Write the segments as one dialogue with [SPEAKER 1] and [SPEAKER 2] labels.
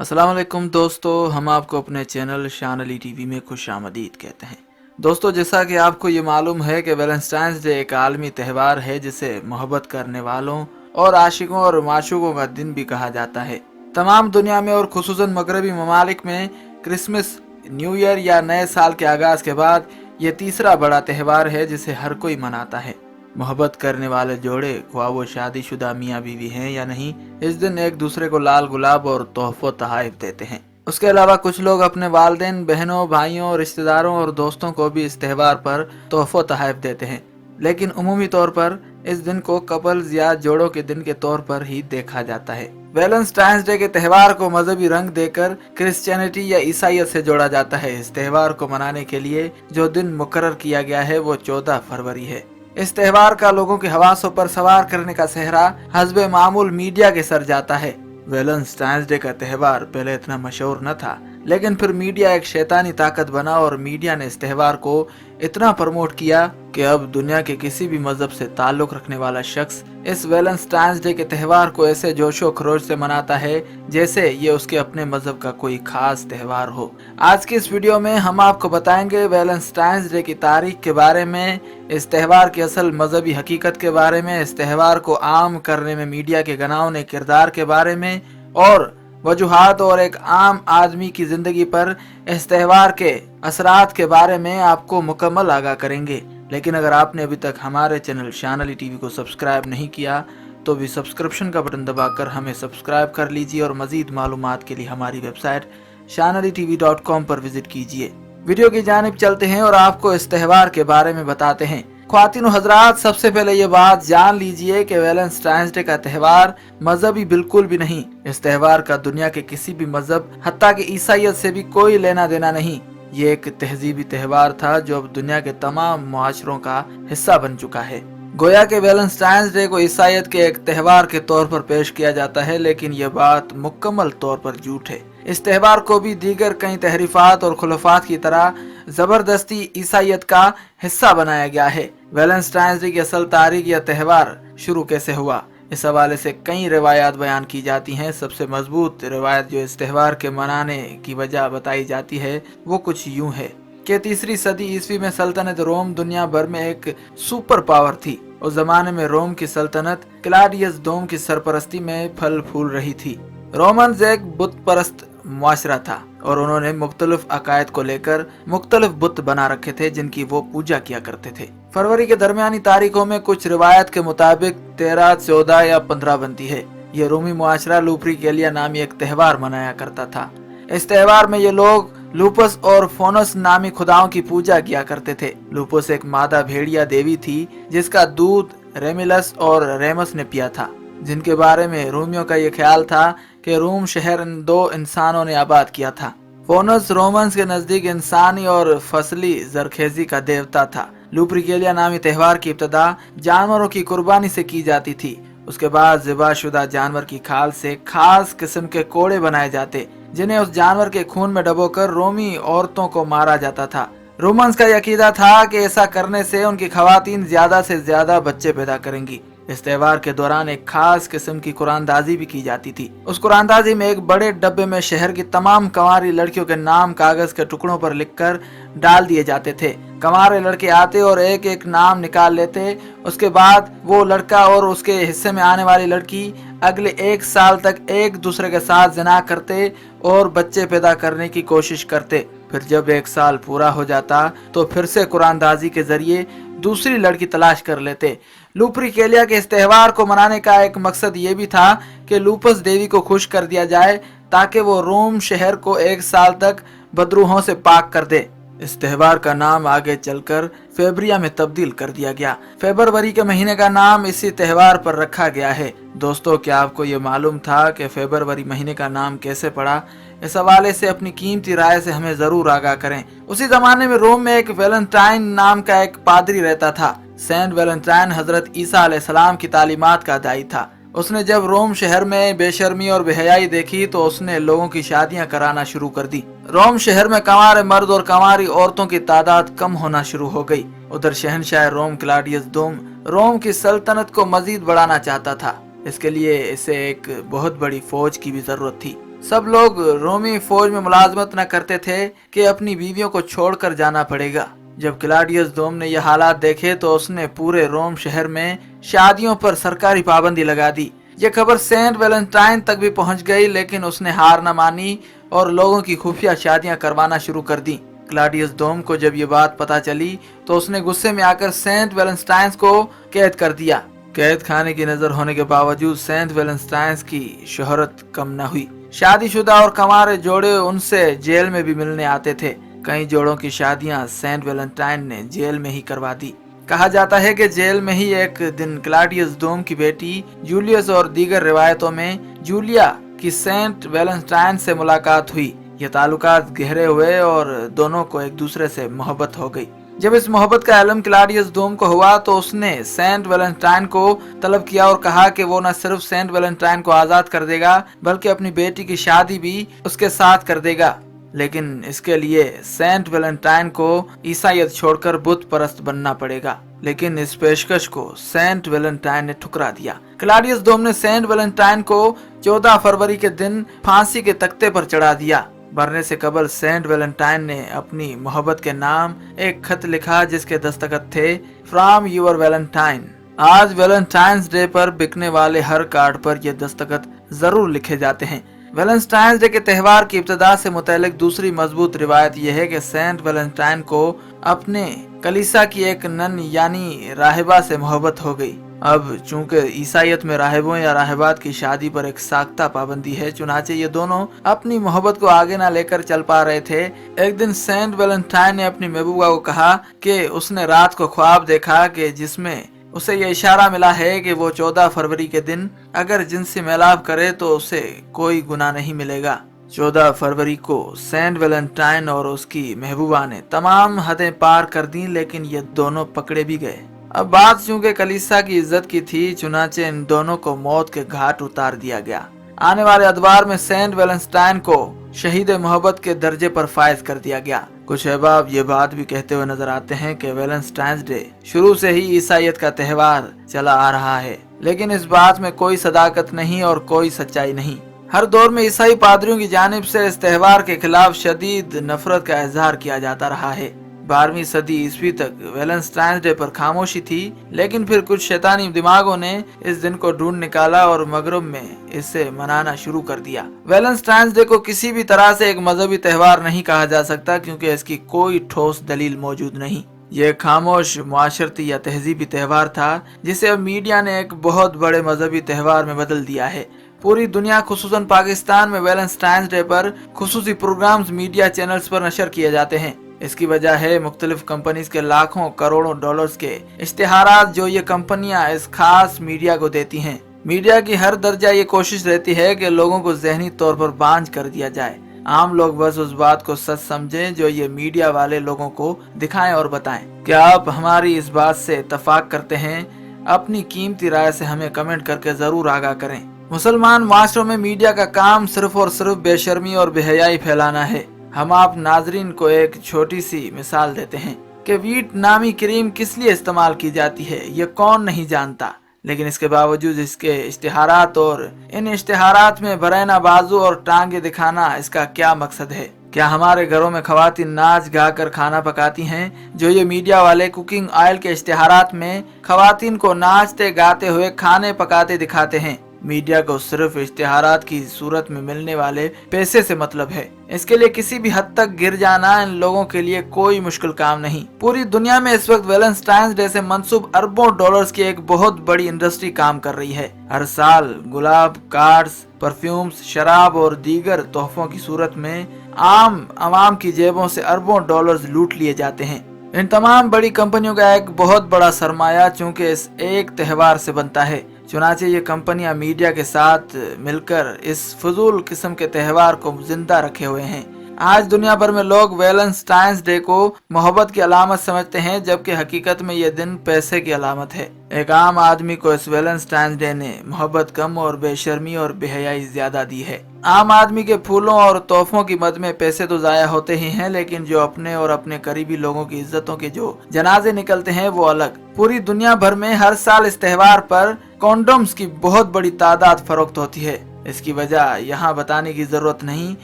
[SPEAKER 1] अस्सलाम वालेकुम दोस्तों, हम आपको अपने चैनल शान अली टीवी में खुश आमदीद कहते हैं। दोस्तों, जैसा कि आपको ये मालूम है कि वैलेंटाइंस डे एक आलमी त्यौहार है जिसे मोहब्बत करने वालों और आशिकों और माशूकों का दिन भी कहा जाता है। तमाम दुनिया में और खुसूसन मगरबी ममालिक में क्रिसमस, न्यू ईयर या नए साल के आगाज के बाद ये तीसरा बड़ा त्यौहार है जिसे हर कोई मनाता है। मोहब्बत करने वाले जोड़े, ख्वाह वो शादीशुदा मियाँ बीवी हैं या नहीं, इस दिन एक दूसरे को लाल गुलाब और तोहफों तहाइफ देते हैं। उसके अलावा कुछ लोग अपने वालिदैन, बहनों, भाइयों, रिश्तेदारों और दोस्तों को भी इस त्यौहार पर तोहफों तहाइफ देते हैं। लेकिन उमूमी तौर पर इस दिन को कपल्स या जोड़ों के दिन के तौर पर ही देखा जाता है। वैलेंटाइंस डे के त्यौहार को मजहबी रंग देकर क्रिश्चियनिटी या ईसाइयत से जोड़ा जाता है। इस त्यौहार को मनाने के लिए जो दिन मुकर्रर किया गया है वो 14 फरवरी है। इस त्यौहार का लोगों के हवासों पर सवार करने का सेहरा हस्बे मामूल मीडिया के सर जाता है। वैलेंटाइंस डे का त्यौहार पहले इतना मशहूर न था, लेकिन फिर मीडिया एक शैतानी ताकत बना और मीडिया ने इस त्यौहार को इतना प्रमोट किया कि अब दुनिया के किसी भी मजहब से ताल्लुक रखने वाला शख्स इस वैलेंटाइंस डे के त्यौहार को ऐसे जोशो खरोश से मनाता है जैसे ये उसके अपने मजहब का कोई खास त्यौहार हो। आज की इस वीडियो में हम आपको बताएंगे वैलेंटाइंस डे की तारीख के बारे में, इस त्यौहार की असल मजहबी हकीकत के बारे में, इस त्यौहार को आम करने में मीडिया के घिनौने किरदार के बारे में और वजूहात और एक आम आदमी की जिंदगी पर इस त्यौहार के असरात के बारे में आपको मुकम्मल आगाह करेंगे। लेकिन अगर आपने अभी तक हमारे चैनल शान अली टीवी को सब्सक्राइब नहीं किया तो भी सब्सक्रिप्शन का बटन दबाकर हमें सब्सक्राइब कर लीजिए और मजीद मालूमात के लिए हमारी वेबसाइट shanalitv.com पर विजिट कीजिए। वीडियो की जानिब चलते हैं और आपको इस त्यौहार के बारे में बताते हैं। ख्वातीन हजरात, सबसे पहले ये बात जान लीजिए कि वैलेंटाइंस डे का त्यौहार मजहबी बिल्कुल भी नहीं। इस त्यौहार का दुनिया के किसी भी मजहब, हत्ता कि ईसाइयत से भी कोई लेना देना नहीं। ये एक तहजीबी त्यौहार था जो अब दुनिया के तमाम मुआशरों का हिस्सा बन चुका है। गोया के वैलेंटाइंस डे को ईसाइयत के एक त्यौहार के तौर पर पेश किया जाता है, लेकिन यह बात मुकम्मल तौर पर झूठ है। इस त्यौहार को भी दीगर कई तहरीफात और खुलफात की तरह जबरदस्ती ईसाइयत का हिस्सा बनाया गया है। वैलेंटाइंस डे की असल तारीख या त्यौहार शुरू कैसे हुआ, इस हवाले से कई रिवायात बयान की जाती हैं। सबसे मजबूत रिवायत जो इस त्यौहार के मनाने की वजह बताई जाती है वो कुछ यूं है कि 3री सदी ईस्वी में सल्तनत रोम दुनिया भर में एक सुपर पावर थी। उस जमाने में रोम की सल्तनत क्लाडियस दोम की सरपरस्ती में फल फूल रही थी। रोमन्स एक बुत परस्त मुआशरा था और उन्होंने मुख्तलिफ अकायद को लेकर मुख्तलिफ बुत बना रखे थे जिनकी वो पूजा किया करते थे। फरवरी के दरमियानी तारीखों में कुछ रिवायत के मुताबिक 13, 14 या 15 बनती है। ये रोमी मुआशरा लुपरकेलिया नामी एक त्यौहार मनाया करता था। इस त्यौहार में ये लोग लूपस और फोनस नामी खुदाओं की पूजा किया करते थे। लूपस एक मादा भेड़िया देवी थी जिसका दूध रेमिलस और रेमस ने पिया था, जिनके बारे में रोमियों का ये ख्याल था कि रोम शहर इन 2 इंसानों ने आबाद किया था। फोनस रोमन्स के नजदीक इंसानी और फसली जरखेजी का देवता था। लुपरकेलिया नामी त्यौहार की इब्तदा जानवरों की कुर्बानी से की जाती थी। उसके बाद ज़िबाशुदा जानवर की खाल से खास किस्म के कोड़े बनाए जाते जिन्हें उस जानवर के खून में डबोकर रोमी औरतों को मारा जाता था। रोमन्स का यकीदा था कि ऐसा करने से उनकी खवातीन ज्यादा से ज्यादा बच्चे पैदा करेंगी। इस त्यौहार के दौरान एक खास किस्म की कुरानदाजी भी की जाती थी। उस कुरानदाजी में एक बड़े डब्बे में शहर की तमाम कंवारी लड़कियों के नाम कागज के टुकड़ों पर लिखकर डाल दिए जाते थे। कंवारे लड़के आते और एक एक नाम निकाल लेते। उसके बाद वो लड़का और उसके हिस्से में आने वाली लड़की अगले 1 साल तक एक दूसरे के साथ जिना करते और बच्चे पैदा करने की कोशिश करते। फिर जब 1 साल पूरा हो जाता तो फिर से कुरानदाजी के जरिए दूसरी लड़की तलाश कर लेते। लुपरकेलिया के इस त्यौहार को मनाने का एक मकसद ये भी था कि लूपस देवी को खुश कर दिया जाए ताकि वो रोम शहर को 1 साल तक बदरूहों से पाक कर दे। इस त्यौहार का नाम आगे चलकर फेब्रिया में तब्दील कर दिया गया। फरवरी के महीने का नाम इसी त्यौहार पर रखा गया है। दोस्तों, क्या आपको ये मालूम था कि फरवरी महीने का नाम कैसे पड़ा? इस हवाले से अपनी कीमती राय से हमें जरूर आगाह करें। उसी जमाने में रोम में एक वैलेंटाइन नाम का एक पादरी रहता था। सेंट वैलेंटाइन हजरत ईसा अलैहिस्सलाम की तालीमात का दाई था। उसने जब रोम शहर में बेशर्मी और बेहयाई देखी तो उसने लोगों की शादियां कराना शुरू कर दी। रोम शहर में कंवारे मर्द और कंवारी औरतों की तादाद कम होना शुरू हो गई। उधर शहनशाह रोम क्लाडियस दोम रोम की सल्तनत को मजीद बढ़ाना चाहता था। इसके लिए इसे एक बहुत बड़ी फौज की भी जरूरत थी। सब लोग रोमी फौज में मुलाजमत न करते थे कि अपनी बीवियों को छोड़कर जाना पड़ेगा। जब क्लाडियस दोम ने यह हालात देखे तो उसने पूरे रोम शहर में शादियों पर सरकारी पाबंदी लगा दी। ये खबर सेंट वैलेंटाइन तक भी पहुंच गई, लेकिन उसने हार न मानी और लोगों की खुफिया शादियां करवाना शुरू कर दी। क्लाडियस दोम को जब ये बात पता चली तो उसने गुस्से में आकर सेंट वैलेंटाइन को कैद कर दिया। कैद खाने की नजर होने के बावजूद सेंट वैलेंटाइन की शोहरत कम न हुई। शादीशुदा और कंवारे जोड़े उनसे जेल में भी मिलने आते थे। कई जोड़ों की शादियां सेंट वैलेंटाइन ने जेल में ही करवा दी। कहा जाता है कि जेल में ही एक दिन क्लाडियस दोम की बेटी जूलियस और दीगर रिवायतों में जूलिया की सेंट वैलेंटाइन से मुलाकात हुई। ये ताल्लुकात गहरे हुए और दोनों को एक दूसरे से मोहब्बत हो गई। जब इस मोहब्बत का इल्म क्लाडियस दोम को हुआ तो उसने सेंट वैलेंटाइन को तलब किया और कहा कि वो न सिर्फ सेंट वैलेंटाइन को आजाद कर देगा बल्कि अपनी बेटी की शादी भी उसके साथ कर देगा, लेकिन इसके लिए सेंट वैलेंटाइन को ईसाईयत छोड़कर बुत परस्त बनना पड़ेगा। लेकिन इस पेशकश को सेंट वैलेंटाइन ने ठुकरा दिया। क्लाडियस दोम ने सेंट वैलेंटाइन को 14 फरवरी के दिन फांसी के तख्ते पर चढ़ा दिया। मरने से कबल सेंट वैलेंटाइन ने अपनी मोहब्बत के नाम एक खत लिखा जिसके दस्तखत थे फ्रॉम यूर वैलेंटाइन। आज वैलेंटाइंस डे पर बिकने वाले हर कार्ड पर यह दस्तखत जरूर लिखे जाते हैं। वैलेंटाइंस डे के त्यौहार की इब्तिदा से मुतल्लिक दूसरी मजबूत रिवायत यह है कि सेंट वैलेंटाइन को अपने कलीसा की एक नन यानी राहिबा से मोहब्बत हो गई। अब चूंकि ईसाईयत में राहिबों या राहिबात की शादी पर एक साख्ता पाबंदी है, चुनाचे ये दोनों अपनी मोहब्बत को आगे ना लेकर चल पा रहे थे। एक दिन सेंट वैलेंटाइन ने अपनी महबूबा को कहा कि उसने रात को ख्वाब देखा कि जिसमें उसे ये इशारा मिला है कि वो 14 फरवरी के दिन अगर जिनसी मेलाप करे तो उसे कोई गुनाह नहीं मिलेगा। 14 फरवरी को सेंट वैलेंटाइन और उसकी महबूबा ने तमाम हदें पार कर दी, लेकिन ये दोनों पकड़े भी गए। अब बात चूंकि कलीसा की इज्जत की थी, चुनाचे इन दोनों को मौत के घाट उतार दिया गया। आने वाले अदवार में सेंट वैलेंटाइन को शहीद मोहब्बत के दर्जे पर फायज कर दिया गया। कुछ अहबाब ये बात भी कहते हुए नजर आते हैं कि वैलेंटाइंस डे शुरू से ही ईसाईयत का त्यौहार चला आ रहा है, लेकिन इस बात में कोई सदाकत नहीं और कोई सच्चाई नहीं। हर दौर में ईसाई पादरियों की जानिब से इस त्यौहार के खिलाफ शदीद नफरत का इजहार किया जाता रहा है। 12वीं सदी ईस्वी तक वैलेंटाइंस डे पर खामोशी थी, लेकिन फिर कुछ शैतानी दिमागों ने इस दिन को ढूंढ निकाला और मगरब में इसे मनाना शुरू कर दिया। वैलेंटाइंस डे को किसी भी तरह से एक मजहबी त्यौहार नहीं कहा जा सकता, क्योंकि इसकी कोई ठोस दलील मौजूद नहीं। ये खामोश मुआशरती या तहजीबी त्यौहार था जिसे अब मीडिया ने एक बहुत बड़े मजहबी त्यौहार में बदल दिया है। पूरी दुनिया खुसूसन पाकिस्तान में वैलेंटाइंस डे पर खुसूसी प्रोग्राम्स मीडिया चैनल्स पर नशर किए जाते हैं। इसकी वजह है मुख्तलिफ कंपनीज के लाखों करोड़ों डॉलर्स के इश्तिहारात जो ये कंपनियां इस खास मीडिया को देती हैं। मीडिया की हर दर्जा ये कोशिश रहती है कि लोगों को ज़हनी तौर पर बांझ कर दिया जाए। आम लोग बस उस बात को सच समझें जो ये मीडिया वाले लोगों को दिखाएं और बताएं। क्या आप हमारी इस बात से इत्तफाक करते हैं? अपनी कीमती राय से हमें कमेंट करके जरूर आगाह करें। मुसलमान माशरों में मीडिया का काम सिर्फ और सिर्फ बेशर्मी और बेहयाई फैलाना है। हम आप नाजरीन को एक छोटी सी मिसाल देते हैं कि वीट नामी क्रीम किस लिए इस्तेमाल की जाती है ये कौन नहीं जानता, लेकिन इसके बावजूद इसके इश्तिहारात और इन इश्तिहारात में बरैना बाजू और टांगे दिखाना इसका क्या मकसद है? क्या हमारे घरों में खवातीन नाच गा कर खाना पकाती हैं जो ये मीडिया वाले कुकिंग ऑयल के इश्तिहारात में खवातीन को नाचते गाते हुए खाने पकाते दिखाते हैं? मीडिया को सिर्फ इश्तिहारात की सूरत में मिलने वाले पैसे से मतलब है। इसके लिए किसी भी हद तक गिर जाना इन लोगों के लिए कोई मुश्किल काम नहीं। पूरी दुनिया में इस वक्त वैलेंटाइंस डे से मंसूब अरबों डॉलर्स की एक बहुत बड़ी इंडस्ट्री काम कर रही है। हर साल गुलाब, कार्ड्स, परफ्यूम्स, शराब और दीगर तोहफों की सूरत में आम आवाम की जेबों से अरबों डॉलर्स लूट लिए जाते हैं। इन तमाम बड़ी कंपनियों का एक बहुत बड़ा सरमाया चूंकि इस एक त्यौहार से बनता है, चुनाचे ये कंपनियां मीडिया के साथ मिलकर इस फजूल किस्म के त्यौहार को जिंदा रखे हुए हैं। आज दुनिया भर में लोग वैलेंटाइंस डे को मोहब्बत की अलामत समझते हैं, जबकि हकीकत में ये दिन पैसे की अलामत है। एक आम आदमी को इस वैलेंटाइंस डे ने मोहब्बत कम और बेशर्मी और बेहयाई ज्यादा दी है। आम आदमी के फूलों और तोहफों की मद में पैसे तो जाया होते ही हैं, लेकिन जो अपने और अपने करीबी लोगों की इज्जतों के जो जनाजे निकलते हैं वो अलग। पूरी दुनिया भर में हर साल इस त्यौहार पर कॉन्डोम्स की बहुत बड़ी तादाद फरोख्त होती है। इसकी वजह यहाँ बताने की जरूरत नहीं,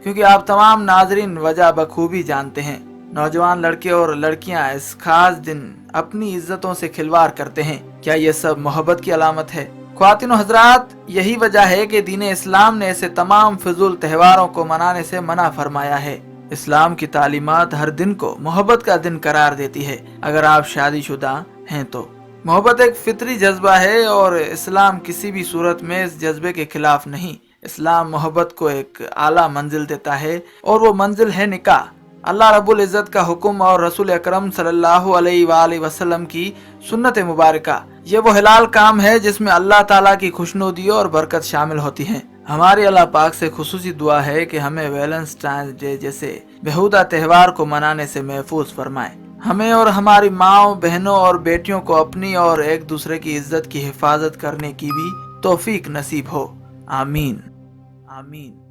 [SPEAKER 1] क्योंकि आप तमाम नाजरीन वजह बखूबी जानते हैं। नौजवान लड़के और लड़कियां इस खास दिन अपनी इज्जतों से खिलवाड़ करते हैं। क्या ये सब मोहब्बत की अलामत है? ख्वातीन और हजरात, यही वजह है कि दीन इस्लाम ने ऐसे तमाम फिजूल त्योहारों को मनाने से मना फरमाया है। इस्लाम की तालीमात हर दिन को मोहब्बत का दिन करार देती है। अगर आप शादीशुदा हैं तो मोहब्बत एक फितरी जज्बा है और इस्लाम किसी भी सूरत में इस जज्बे के खिलाफ नहीं। इस्लाम मोहब्बत को एक आला मंजिल देता है और वो मंजिल है निकाह। अल्लाह रब्बुल इज़्ज़त का हुक्म और रसूल अकरम सल्लल्लाहु अलैहि वसल्लम की सुन्नत मुबारका, ये वो हिलाल काम है जिसमें अल्लाह ताला की खुशनुदी और बरकत शामिल होती है। हमारी अल्लाह पाक से खुसूसी दुआ है कि हमें वैलेंटाइंस डे जैसे बेहुदा त्योहार को मनाने से महफूज फरमाए। हमें और हमारी माओ, बहनों और बेटियों को अपनी और एक दूसरे की इज्जत की हिफाजत करने की भी तौफीक नसीब हो। आमीन आमीन।